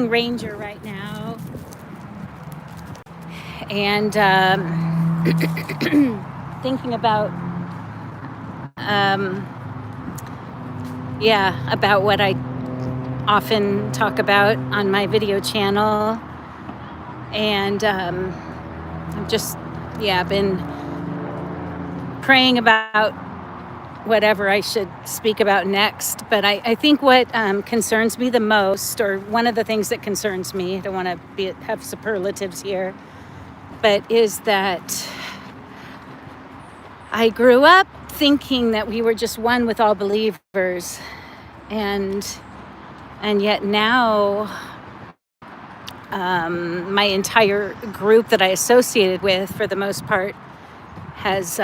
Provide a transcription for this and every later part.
Lone Ranger right now, and thinking about about what I often talk about on my video channel, and I've just been praying about whatever I should speak about next. But I think what concerns me the most, or one of the things that concerns me, I don't want to have superlatives here, but is that I grew up thinking that we were just one with all believers, and yet now my entire group that I associated with, for the most part, has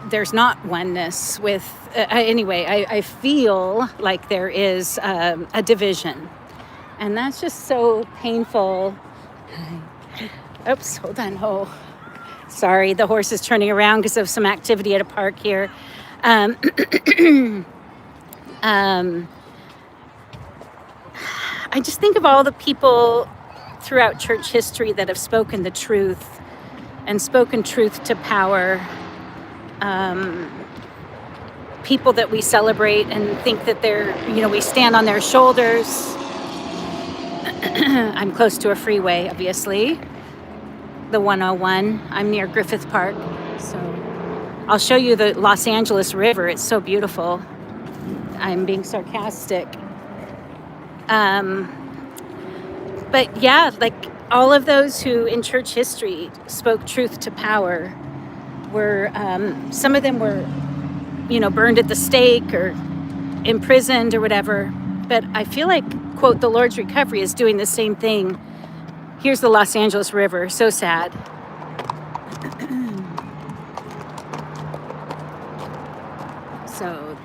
there's not oneness with I feel like there is a division, and that's just so painful. Oops, hold on. Oh, sorry, the horse is turning around because of some activity at a park here. I just think of all the people throughout church history that have spoken the truth and spoken truth to power. People that we celebrate and think that we stand on their shoulders. I'm close to a freeway, obviously, the 101. I'm near Griffith Park, so I'll show you the Los Angeles River. It's so beautiful. I'm being sarcastic. But yeah, like all of those who in church history spoke truth to power were, some of them were, burned at the stake or imprisoned or whatever. But I feel like, quote, the Lord's Recovery is doing the same thing. Here's the Los Angeles River. So sad. So,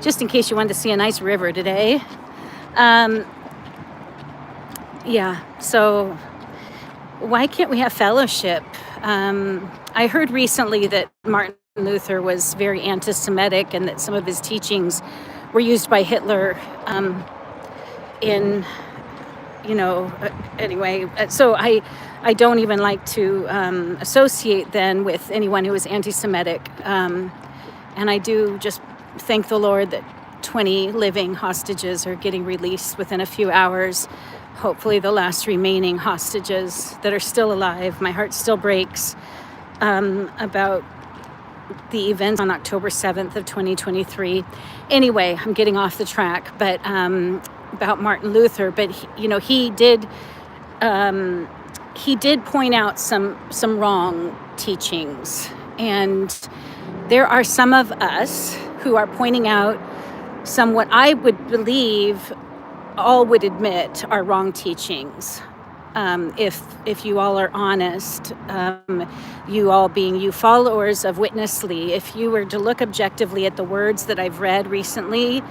just in case you wanted to see a nice river today. So why can't we have fellowship? I heard recently that Martin Luther was very anti-Semitic and that some of his teachings were used by Hitler anyway. So I don't even like to associate then with anyone who is anti-Semitic. And I do just thank the Lord that 20 living hostages are getting released within a few hours. Hopefully the last remaining hostages that are still alive. My heart still breaks about the events on October 7th of 2023. Anyway, I'm getting off the track, but about Martin Luther. But he did point out some wrong teachings, and there are some of us who are pointing out some, what I would believe all would admit are wrong teachings. If you all are honest, you all being you followers of Witness Lee, if you were to look objectively at the words that I've read recently,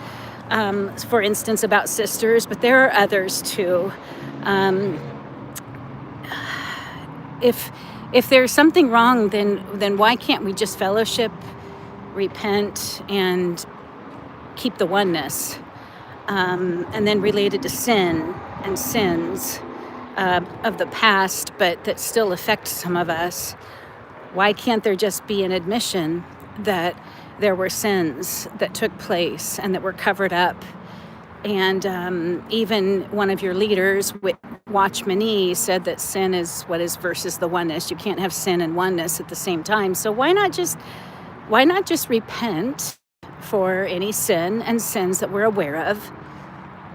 for instance, about sisters, but there are others too. If there's something wrong, then why can't we just fellowship, repent, and keep the oneness? And then related to sin and sins of the past, but that still affect some of us, why can't there just be an admission that there were sins that took place and that were covered up? And even one of your leaders, Watchman Nee, said that sin is what is versus the oneness. You can't have sin and oneness at the same time. So why not just repent for any sin and sins that we're aware of,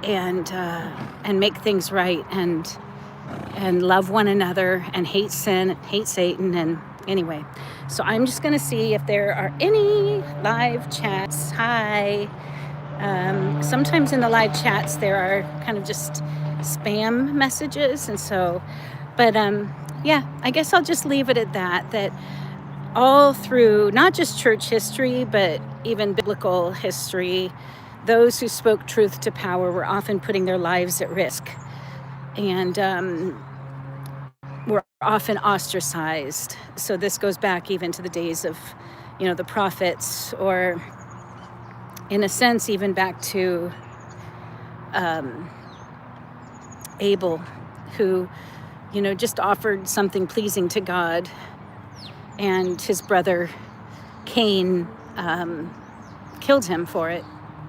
and make things right, and love one another, and hate sin, and hate Satan. And anyway, so I'm just going to see if there are any live chats. Hi. Sometimes in the live chats there are kind of just spam messages, and so, but I guess I'll just leave it at that all through not just church history, but even biblical history, those who spoke truth to power were often putting their lives at risk, and were often ostracized. So this goes back even to the days of, the prophets, or in a sense, even back to Abel, who, just offered something pleasing to God, and his brother Cain killed him for it.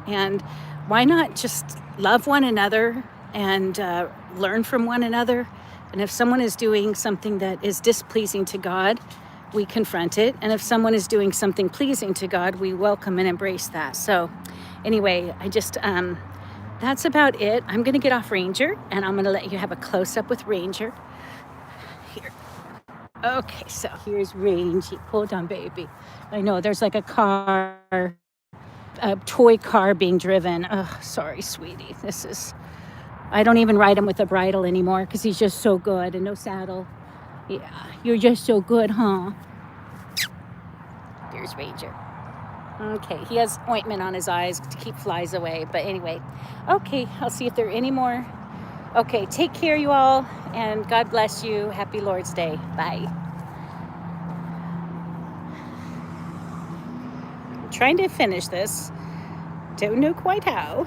And why not just love one another and learn from one another? And if someone is doing something that is displeasing to God, we confront it. And if someone is doing something pleasing to God, we welcome and embrace that. So anyway, that's about it. I'm going to get off Ranger, and I'm going to let you have a close-up with Ranger. Here. Okay, so here's Rangy. Hold on, baby. I know there's like a toy car being driven. Oh, sorry, sweetie. I don't even ride him with a bridle anymore because he's just so good, and no saddle. Yeah, you're just so good, huh? There's Ranger. Okay, he has ointment on his eyes to keep flies away. But anyway, okay, I'll see if there are any more. Okay, take care, you all, and God bless you. Happy Lord's Day. Bye. I'm trying to finish this. Don't know quite how.